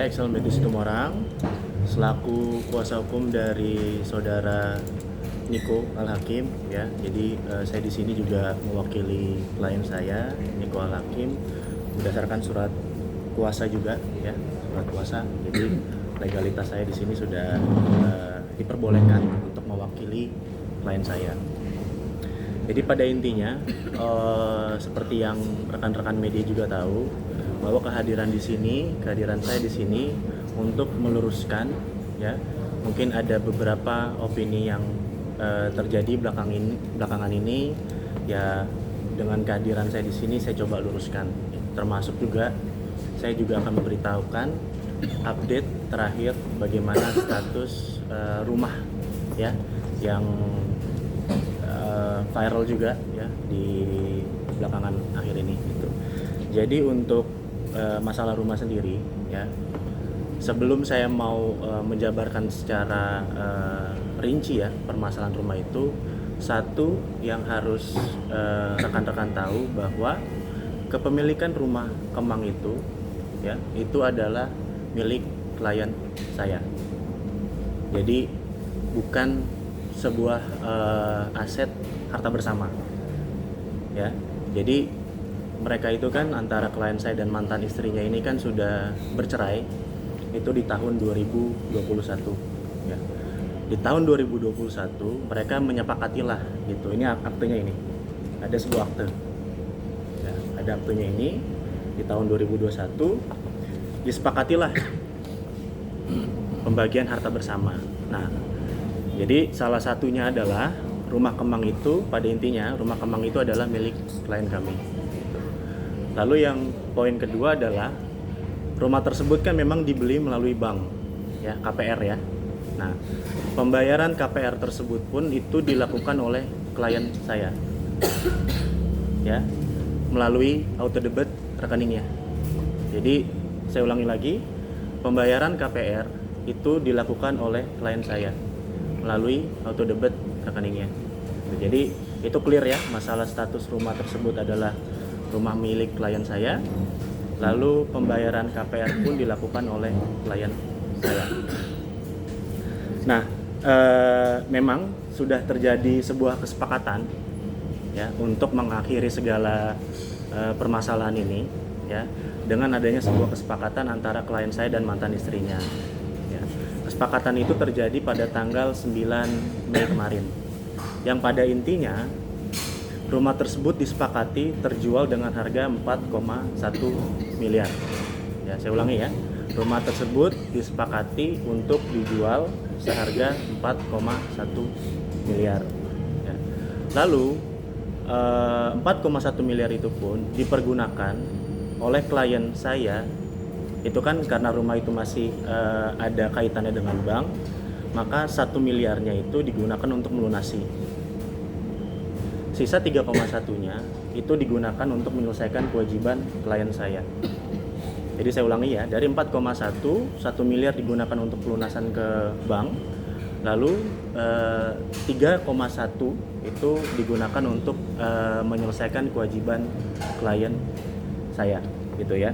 saya Excel Medu Situmorang selaku kuasa hukum dari saudara Niko Al-Hakim ya. Jadi saya di sini juga mewakili klien saya Niko Al-Hakim berdasarkan surat kuasa juga ya, surat kuasa. Jadi legalitas saya di sini sudah diperbolehkan untuk mewakili klien saya. Jadi pada intinya seperti yang rekan-rekan media juga tahu bahwa kehadiran saya di sini untuk meluruskan ya, mungkin ada beberapa opini yang terjadi belakangan ini ya. Dengan kehadiran saya di sini saya coba luruskan, termasuk juga saya juga akan memberitahukan update terakhir bagaimana status rumah ya yang viral juga ya di belakangan akhir ini gitu. Jadi untuk masalah rumah sendiri ya, sebelum saya mau menjabarkan secara rinci ya permasalahan rumah itu, satu yang harus rekan-rekan tahu bahwa kepemilikan rumah Kemang itu ya, itu adalah milik klien saya. Jadi bukan sebuah aset harta bersama ya. Jadi mereka itu kan antara klien saya dan mantan istrinya ini kan sudah bercerai itu di tahun 2021 ya. Di tahun 2021 mereka menyepakatilah gitu, ini aktenya, ini ada sebuah akte ya, ada aktenya ini di tahun 2021 disepakatilah pembagian harta bersama. Nah, jadi salah satunya adalah rumah Kemang itu, pada intinya rumah Kemang itu adalah milik klien kami. Lalu yang poin kedua adalah rumah tersebut kan memang dibeli melalui bank ya, KPR ya. Nah, pembayaran KPR tersebut pun itu dilakukan oleh klien saya ya, melalui auto debit rekeningnya. Jadi saya ulangi lagi, pembayaran KPR itu dilakukan oleh klien saya melalui auto debit rekeningnya. Jadi itu clear ya, masalah status rumah tersebut adalah rumah milik klien saya. Lalu pembayaran KPR pun dilakukan oleh klien saya. Nah, memang sudah terjadi sebuah kesepakatan ya untuk mengakhiri segala permasalahan ini ya, dengan adanya sebuah kesepakatan antara klien saya dan mantan istrinya. Ya. Kesepakatan itu terjadi pada tanggal 9 Mei kemarin. Yang pada intinya rumah tersebut disepakati terjual dengan harga 4,1 miliar. Ya, saya ulangi ya. Rumah tersebut disepakati untuk dijual seharga 4,1 miliar. Ya. Lalu 4,1 miliar itu pun dipergunakan oleh klien saya. Itu kan karena rumah itu masih ada kaitannya dengan bank, maka 1 miliarnya itu digunakan untuk melunasi. Sisa 3,1-nya itu digunakan untuk menyelesaikan kewajiban klien saya. Jadi saya ulangi ya, dari 4,1, 1 miliar digunakan untuk pelunasan ke bank, lalu 3,1 itu digunakan untuk menyelesaikan kewajiban klien saya, gitu ya.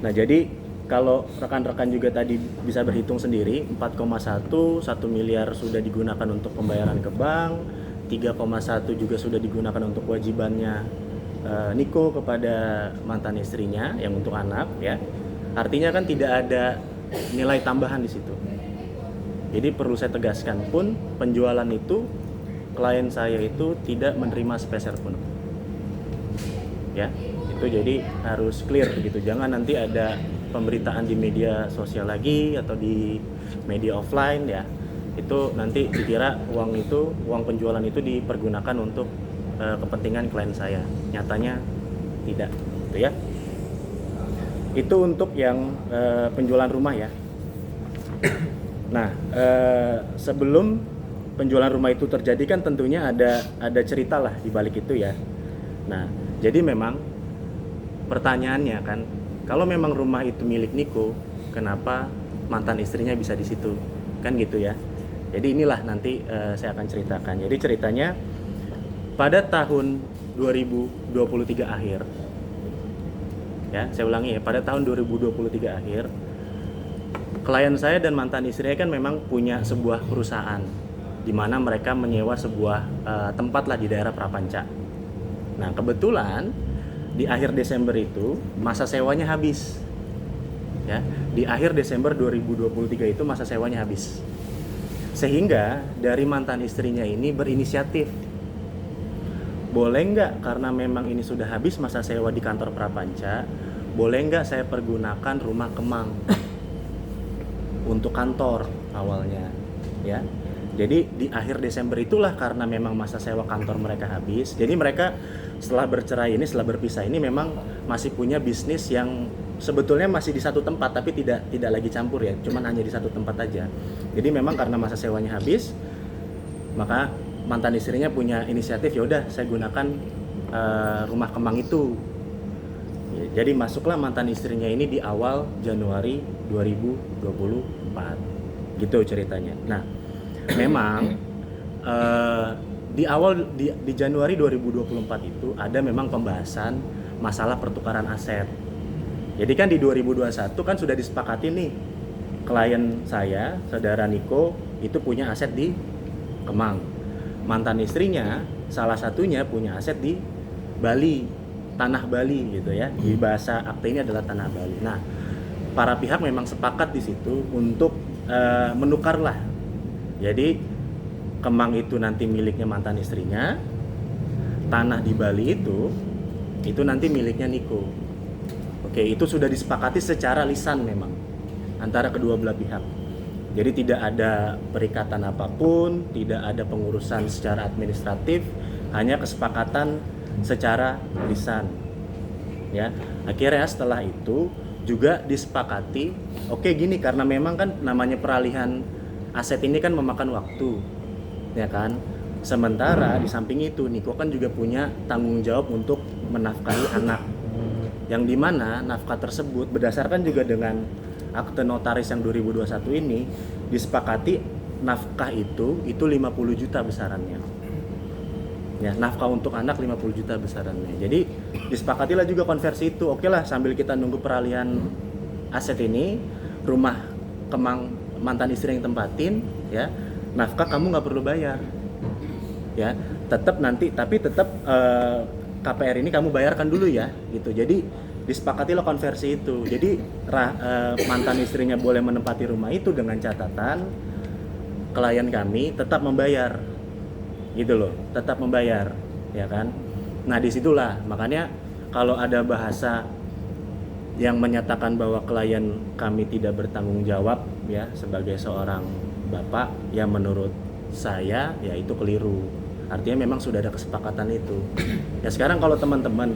Nah, jadi kalau rekan-rekan juga tadi bisa berhitung sendiri, 4,1, 1 miliar sudah digunakan untuk pembayaran ke bank, 3,1 juga sudah digunakan untuk kewajibannya Niko kepada mantan istrinya yang untuk anak ya. Artinya kan tidak ada nilai tambahan di situ. Jadi perlu saya tegaskan pun penjualan itu klien saya itu tidak menerima sepeser pun. Ya, itu jadi harus clear gitu. Jangan nanti ada pemberitaan di media sosial lagi atau di media offline ya. Itu nanti dikira uang penjualan itu dipergunakan untuk kepentingan klien saya. Nyatanya tidak, gitu ya. Itu untuk yang penjualan rumah ya. Nah, sebelum penjualan rumah itu terjadi kan tentunya ada cerita lah di balik itu ya. Nah, jadi memang pertanyaannya kan, kalau memang rumah itu milik Niko, kenapa mantan istrinya bisa di situ? Kan gitu ya. Jadi inilah nanti saya akan ceritakan. Jadi ceritanya pada tahun 2023 akhir Ya, saya ulangi ya, pada tahun 2023 akhir, klien saya dan mantan istrinya kan memang punya sebuah perusahaan di mana mereka menyewa sebuah tempat lah di daerah Prapanca. Nah, kebetulan di akhir Desember itu masa sewanya habis. Ya, di akhir Desember 2023 itu masa sewanya habis. Sehingga dari mantan istrinya ini berinisiatif, boleh nggak, karena memang ini sudah habis masa sewa di kantor Prapanca, boleh nggak saya pergunakan rumah Kemang untuk kantor awalnya, ya. Jadi di akhir Desember itulah, karena memang masa sewa kantor mereka habis, jadi mereka setelah bercerai ini, setelah berpisah ini, memang masih punya bisnis yang sebetulnya masih di satu tempat, tapi tidak lagi campur ya, cuman hanya di satu tempat aja. Jadi memang karena masa sewanya habis, maka mantan istrinya punya inisiatif, ya udah saya gunakan rumah Kemang itu. Jadi masuklah mantan istrinya ini di awal Januari 2024, gitu ceritanya. Nah, memang di Januari 2024 itu ada memang pembahasan masalah pertukaran aset. Jadi kan di 2021 kan sudah disepakati nih, klien saya, saudara Niko, itu punya aset di Kemang. Mantan istrinya salah satunya punya aset di Bali, tanah Bali gitu ya. Di bahasa akte ini adalah tanah Bali. Nah, para pihak memang sepakat di situ untuk menukarlah. Jadi Kemang itu nanti miliknya mantan istrinya, tanah di Bali itu nanti miliknya Niko. Oke, itu sudah disepakati secara lisan memang antara kedua belah pihak. Jadi tidak ada perikatan apapun, tidak ada pengurusan secara administratif, hanya kesepakatan secara lisan. Ya, akhirnya setelah itu juga disepakati, oke gini, karena memang kan namanya peralihan aset ini kan memakan waktu, ya kan. Sementara di samping itu Niko kan juga punya tanggung jawab untuk menafkahi anak, yang dimana nafkah tersebut berdasarkan juga dengan akte notaris yang 2021 ini disepakati, nafkah itu 50 juta besarannya. Ya, nafkah untuk anak 50 juta besarannya. Jadi disepakatilah juga konversi itu. Oke lah, sambil kita nunggu peralihan aset ini, rumah Kemang mantan istri yang tempatin, ya, nafkah kamu nggak perlu bayar. Ya, tetap nanti, tapi tetap KPR ini kamu bayarkan dulu ya, gitu. Jadi disepakatilah konversi itu. Jadi mantan istrinya boleh menempati rumah itu dengan catatan klien kami tetap membayar, gitu loh, tetap membayar, ya kan. Nah, disitulah makanya kalau ada bahasa yang menyatakan bahwa klien kami tidak bertanggung jawab ya sebagai seorang bapak, ya menurut saya ya itu keliru. Artinya memang sudah ada kesepakatan itu. Ya sekarang kalau teman-teman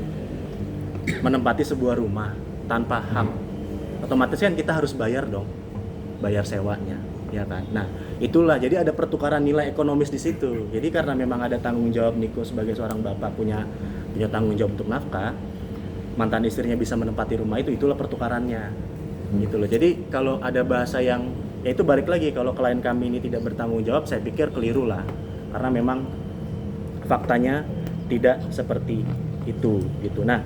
menempati sebuah rumah tanpa hak, otomatis kan kita harus bayar dong, bayar sewanya, ya kan. Nah, itulah jadi ada pertukaran nilai ekonomis di situ. Jadi karena memang ada tanggung jawab Niko sebagai seorang bapak punya tanggung jawab untuk nafkah, mantan istrinya bisa menempati rumah itu, itulah pertukarannya, gitu loh. Jadi kalau ada bahasa yang, ya itu balik lagi, kalau klien kami ini tidak bertanggung jawab, saya pikir keliru lah, karena memang faktanya tidak seperti itu, gitu. Nah,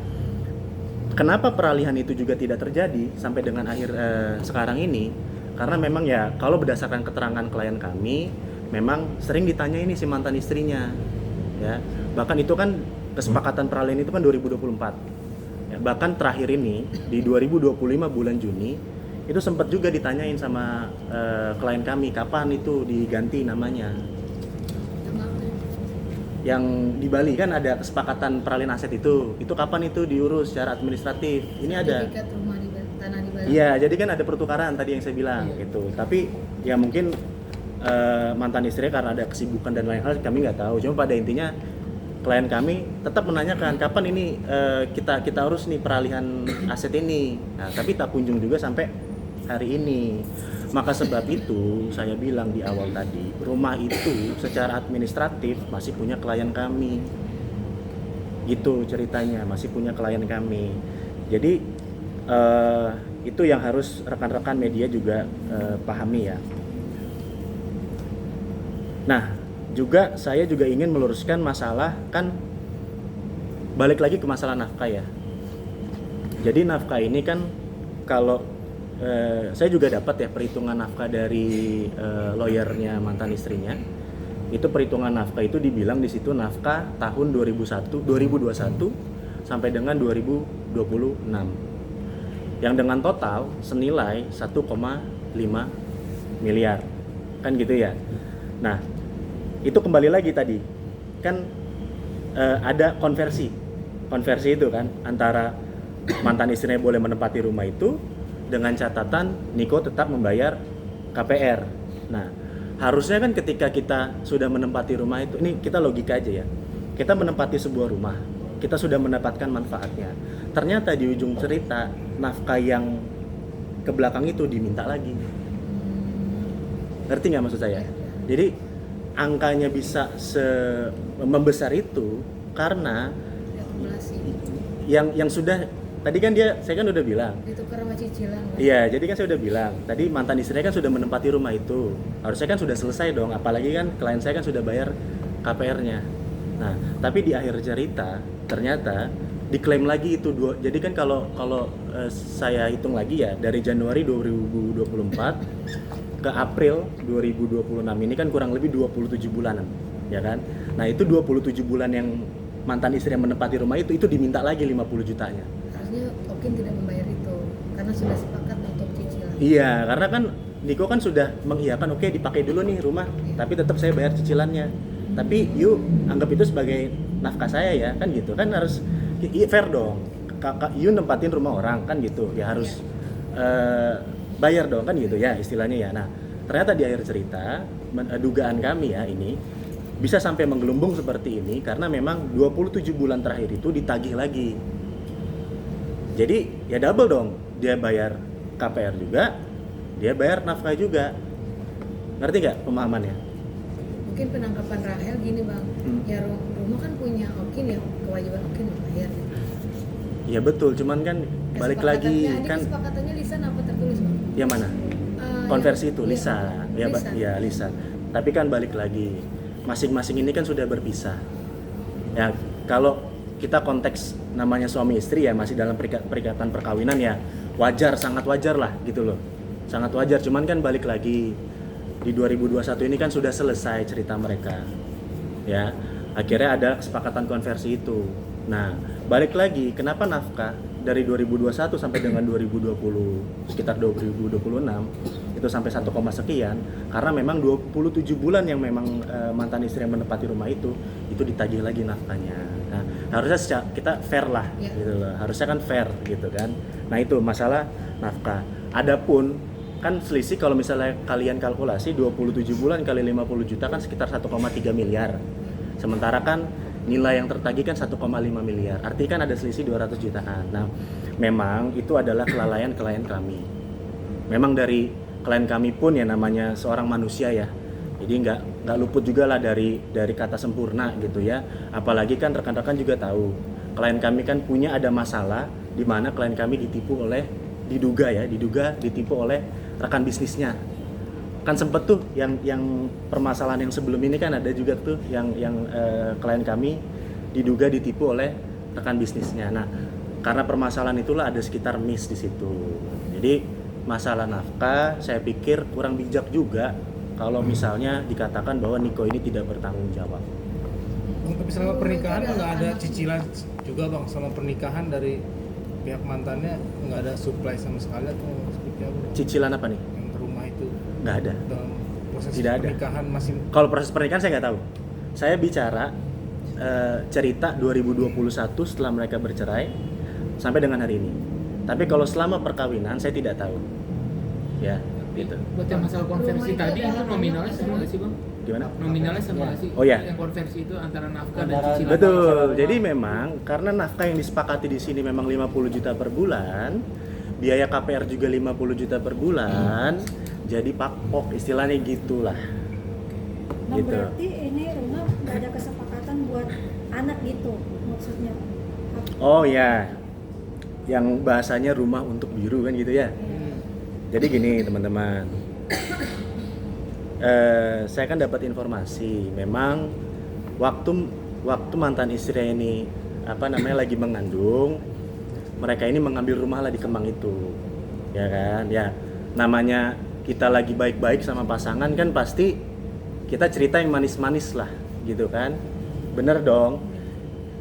kenapa peralihan itu juga tidak terjadi sampai dengan akhir sekarang ini? Karena memang ya kalau berdasarkan keterangan klien kami, memang sering ditanya ini si mantan istrinya, ya. Bahkan itu kan kesepakatan peralihan itu kan 2024. Ya, bahkan terakhir ini di 2025 bulan Juni itu sempat juga ditanyain sama klien kami, kapan itu diganti namanya. Yang di Bali kan ada kesepakatan peralihan aset itu kapan itu diurus secara administratif. Ini ada rumah di tanah di Bali. Iya, jadi kan ada pertukaran tadi yang saya bilang gitu. Tapi ya mungkin mantan istri karena ada kesibukan dan lain hal kami nggak tahu. Cuma pada intinya klien kami tetap menanyakan kapan ini kita urus nih peralihan aset ini. Nah, tapi tak kunjung juga sampai hari ini. Maka sebab itu saya bilang di awal tadi, rumah itu secara administratif masih punya klien kami. Gitu ceritanya, masih punya klien kami. Jadi itu yang harus rekan-rekan media juga pahami ya. Nah, juga saya juga ingin meluruskan masalah, kan balik lagi ke masalah nafkah ya. Jadi nafkah ini kan kalau saya juga dapat ya perhitungan nafkah dari lawyernya mantan istrinya. Itu perhitungan nafkah itu dibilang di situ nafkah tahun 2021 sampai dengan 2026. Yang dengan total senilai 1,5 miliar. Kan gitu ya. Nah, itu kembali lagi tadi. Kan ada konversi. Konversi itu kan antara mantan istrinya boleh menempati rumah itu dengan catatan Niko tetap membayar KPR. Nah, harusnya kan ketika kita sudah menempati rumah itu, ini kita logika aja ya. Kita menempati sebuah rumah, kita sudah mendapatkan manfaatnya. Ternyata di ujung cerita nafkah yang ke belakang itu diminta lagi. Ngerti nggak maksud saya? Jadi angkanya bisa membesar itu karena Akumulasi. yang sudah tadi kan saya kan udah bilang. Ditukar sama cicilan. Bang. Iya, jadi kan saya udah bilang. Tadi mantan istrinya kan sudah menempati rumah itu. Harusnya kan sudah selesai dong. Apalagi kan klien saya kan sudah bayar KPR-nya. Nah, tapi di akhir cerita ternyata diklaim lagi itu jadi kan kalau saya hitung lagi ya dari Januari 2024 ke April 2026 ini kan kurang lebih 27 bulanan, ya kan? Nah, itu 27 bulan yang mantan istri yang menempati rumah itu diminta lagi 50 jutanya. Harusnya Okin tidak membayar itu karena sudah sepakat untuk cicilan. Iya, karena kan Niko kan sudah mengiyakan oke dipakai dulu nih rumah, tapi tetap saya bayar cicilannya. Tapi you anggap itu sebagai nafkah saya ya, kan gitu. Kan harus fair dong. Kakak you nempatin rumah orang kan gitu. Ya harus bayar dong kan gitu ya istilahnya ya. Nah, ternyata di akhir cerita dugaan kami ya ini bisa sampai menggelembung seperti ini karena memang 27 bulan terakhir itu ditagih lagi. Jadi ya double dong, dia bayar KPR juga, dia bayar nafkah juga. Ngerti nggak pemahamannya? Mungkin penangkapan Rahel gini bang, ya rumah kan punya Okin ya, kewajiban Okin membayar. Iya betul, cuman kan balik lagi kan. Kesepakatannya lisan apa tertulis bang? Yang mana? Konversi itu iya, lisan. lisan. Ya lisan. Tapi kan balik lagi, masing-masing ini kan sudah berpisah. Ya kalau kita konteks namanya suami istri ya masih dalam perikatan perkawinan ya wajar, sangat wajar lah gitu loh, sangat wajar. Cuman kan balik lagi di 2021 ini kan sudah selesai cerita mereka ya, akhirnya ada kesepakatan konversi itu. Nah balik lagi kenapa nafkah dari 2021 sampai dengan 2020 sekitar 2026 itu sampai 1, sekian karena memang 27 bulan yang memang mantan istri yang menempati rumah itu ditagih lagi nafkahnya. Nah, harusnya kita fair lah gitu loh. Harusnya kan fair gitu kan. Nah, itu masalah nafkah. Adapun kan selisih kalau misalnya kalian kalkulasi 27 bulan kali 50 juta kan sekitar 1,3 miliar. Sementara kan nilai yang tertagih kan 1,5 miliar. Artinya kan ada selisih 200 jutaan. Nah, memang itu adalah kelalaian klien kami. Memang dari klien kami pun ya namanya seorang manusia ya. Jadi nggak luput juga lah dari kata sempurna gitu ya. Apalagi kan rekan-rekan juga tahu klien kami kan punya ada masalah di mana klien kami diduga ditipu oleh rekan bisnisnya. Kan sempet tuh yang permasalahan yang sebelum ini kan ada juga tuh yang klien kami diduga ditipu oleh rekan bisnisnya. Nah, karena permasalahan itulah ada sekitar miss di situ. Jadi masalah nafkah saya pikir kurang bijak juga kalau misalnya dikatakan bahwa Niko ini tidak bertanggung jawab. Tapi selama pernikahan nggak ada cicilan juga bang, sama pernikahan dari pihak mantannya nggak ada supply sama sekali atau seperti apa? Cicilan apa nih? Yang rumah itu Nggak ada. dalam proses Tidak ada. pernikahan masih. Kalau proses pernikahan saya nggak tahu. Saya bicara cerita 2021 setelah mereka bercerai sampai dengan hari ini. Tapi kalau selama perkawinan saya tidak tahu. Ya, gitu. Buat yang masalah konversi Rumah tadi itu itu ada nominalnya apa? sama nggak sih bang? Gimana? Nominalnya sama nggak sih? Oh, iya. Yang konversi itu antara nafkah dan Antara- cicilan. Betul. Jadi memang karena nafkah yang disepakati di sini memang 50 juta per bulan, biaya KPR juga 50 juta per bulan, jadi pakpok istilahnya gitulah. Nah Gitu. berarti ini rumah nggak ada kesepakatan buat anak gitu maksudnya. Oh ya, yang bahasanya rumah untuk biru kan gitu ya. Jadi gini teman-teman, saya kan dapat informasi, memang waktu mantan istri ini lagi mengandung, mereka ini mengambil rumah lah di Kemang itu, ya kan? Ya namanya kita lagi baik-baik sama pasangan kan pasti kita cerita yang manis-manis lah, gitu kan? Bener dong.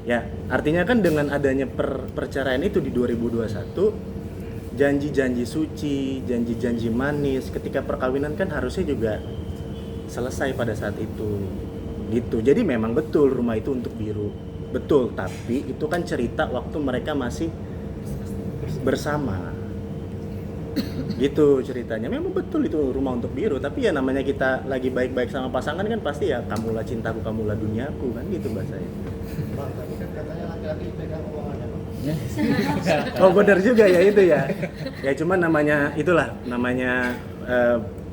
Ya artinya kan dengan adanya perceraian itu di 2021, janji-janji suci, janji-janji manis ketika perkawinan kan harusnya juga selesai pada saat itu, gitu. Jadi memang betul rumah itu untuk biru, betul. Tapi itu kan cerita waktu mereka masih bersama, gitu ceritanya. Memang betul itu rumah untuk biru, tapi ya namanya kita lagi baik-baik sama pasangan kan pasti ya kamulah cintaku, kamulah duniaku kan, gitu bahasanya. Bang, tadi kan katanya laki-laki pegang uangannya, Bang. Oh benar juga ya itu ya. Ya cuman namanya itulah namanya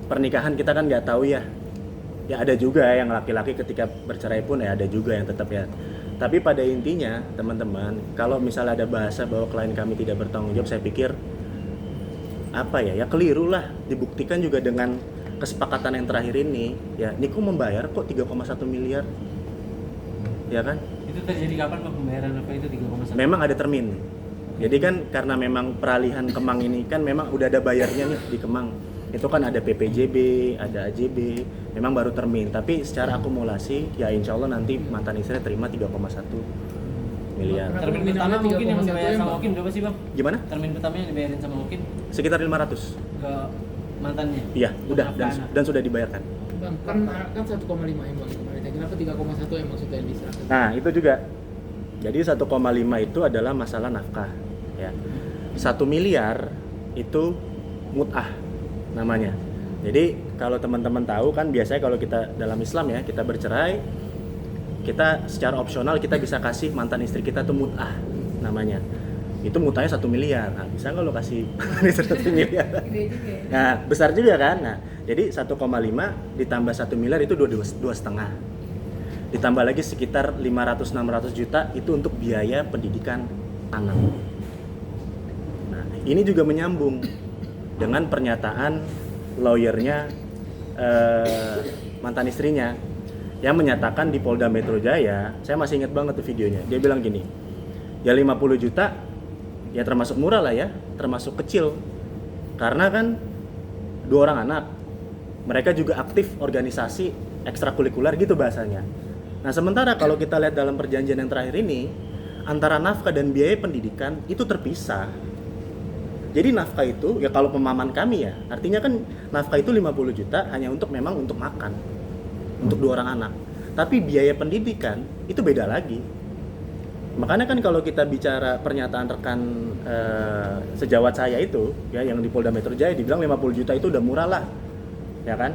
pernikahan kita kan nggak tahu ya. Ya ada juga yang laki-laki ketika bercerai pun ya ada juga yang tetap ya. Tapi pada intinya teman-teman, kalau misalnya ada bahasa bahwa klien kami tidak bertanggung jawab, saya pikir apa ya keliru lah. Dibuktikan juga dengan kesepakatan yang terakhir ini. Ya Niko membayar kok 3,1 miliar, ya kan? Itu terjadi kapan Pak pembayaran apa itu 3,1? Memang ada termin. Jadi kan karena memang peralihan Kemang ini kan memang udah ada bayarnya nih di Kemang. Itu kan ada PPJB, ada AJB, memang baru termin. Tapi secara akumulasi ya insya Allah nanti mantan istri terima 3,1 miliar. Termin pertama mungkin yang dibayar sama Okin berapa sih Bang? Gimana? Termin pertama yang dibayarin sama Okin Sekitar 500. ke mantannya? Iya, udah Apa? dan sudah dibayarkan. Bang, kan 1,5 M Bang kemarin. Kenapa 3,1 M maksudnya yang diserahkan? Nah, itu juga. Jadi 1,5 itu adalah masalah nafkah, ya. 1 miliar itu mut'ah namanya. Jadi kalau teman-teman tahu kan biasanya kalau kita dalam Islam ya, kita bercerai, kita secara opsional kita bisa kasih mantan istri kita tuh mut'ah namanya. Itu mut'ahnya 1 miliar. Nah, bisa nggak lo kasih mantan istri 1 miliar? Gede juga ya. Nah, besar juga kan? Nah, jadi 1,5 ditambah 1 miliar itu 2,5. Ditambah lagi sekitar 500-600 juta itu untuk biaya pendidikan anak. Nah, ini juga menyambung dengan pernyataan lawyernya mantan istrinya yang menyatakan di Polda Metro Jaya, saya masih ingat banget tuh videonya. Dia bilang gini, ya 50 juta ya termasuk murah lah ya, termasuk kecil. Karena kan 2 orang anak, mereka juga aktif organisasi ekstrakurikuler gitu bahasanya. Nah sementara kalau kita lihat dalam perjanjian yang terakhir ini, antara nafkah dan biaya pendidikan itu terpisah. Jadi nafkah itu ya kalau pemahaman kami ya, artinya kan nafkah itu 50 juta hanya untuk memang untuk makan, untuk 2 orang anak. Tapi biaya pendidikan itu beda lagi. Makanya kan kalau kita bicara pernyataan rekan sejawat saya itu ya yang di Polda Metro Jaya dibilang 50 juta itu udah murah lah, ya kan?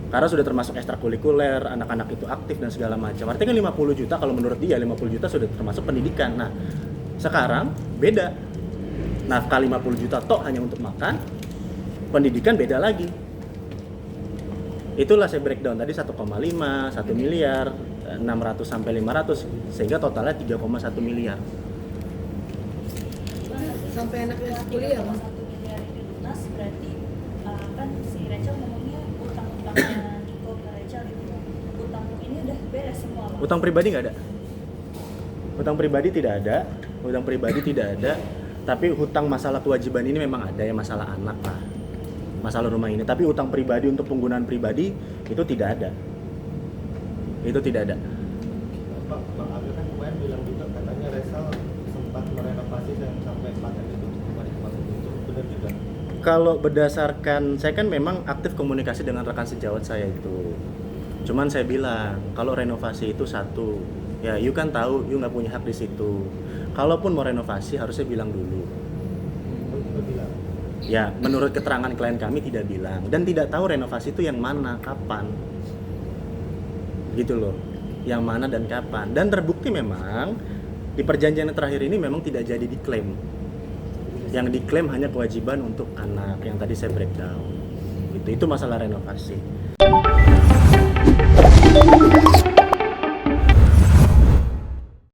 Karena sudah termasuk ekstrakurikuler, anak-anak itu aktif dan segala macam. Artinya kan 50 juta kalau menurut dia 50 juta sudah termasuk pendidikan. Nah sekarang beda. Nafkah 50 juta tok hanya untuk makan, pendidikan beda lagi. Itulah saya breakdown tadi 1,5, 1 miliar, 600 sampai 500 sehingga totalnya 3,1 miliar. Sampai anaknya kuliah Bang. 1 miliar itu lunas berarti kan si Rachel ngomongnya utang-utangnya Niko ke Rachel gitu. Utang ini udah beres semua Bang. Utang pribadi nggak ada. Utang pribadi tidak ada. Utang pribadi tidak ada. Tapi hutang masalah kewajiban ini memang ada ya, masalah anak lah, masalah rumah ini. Tapi utang pribadi untuk penggunaan pribadi itu tidak ada. Itu tidak ada. Pak, Bang Abel kan kemarin bilang juga katanya Resal sempat merenovasi dan sampai paten itu kemarin itu benar juga. Kalau berdasarkan saya kan memang aktif komunikasi dengan rekan sejawat saya itu. Cuman saya bilang kalau renovasi itu satu, ya you kan tahu you nggak punya hak di situ. Kalaupun mau renovasi harusnya bilang dulu. Ya, menurut keterangan klien kami tidak bilang dan tidak tahu renovasi itu yang mana, kapan. Gitu loh. Yang mana dan kapan. Dan terbukti memang di perjanjian yang terakhir ini memang tidak jadi diklaim. Yang diklaim hanya kewajiban untuk anak yang tadi saya breakdown. Gitu. Itu masalah renovasi.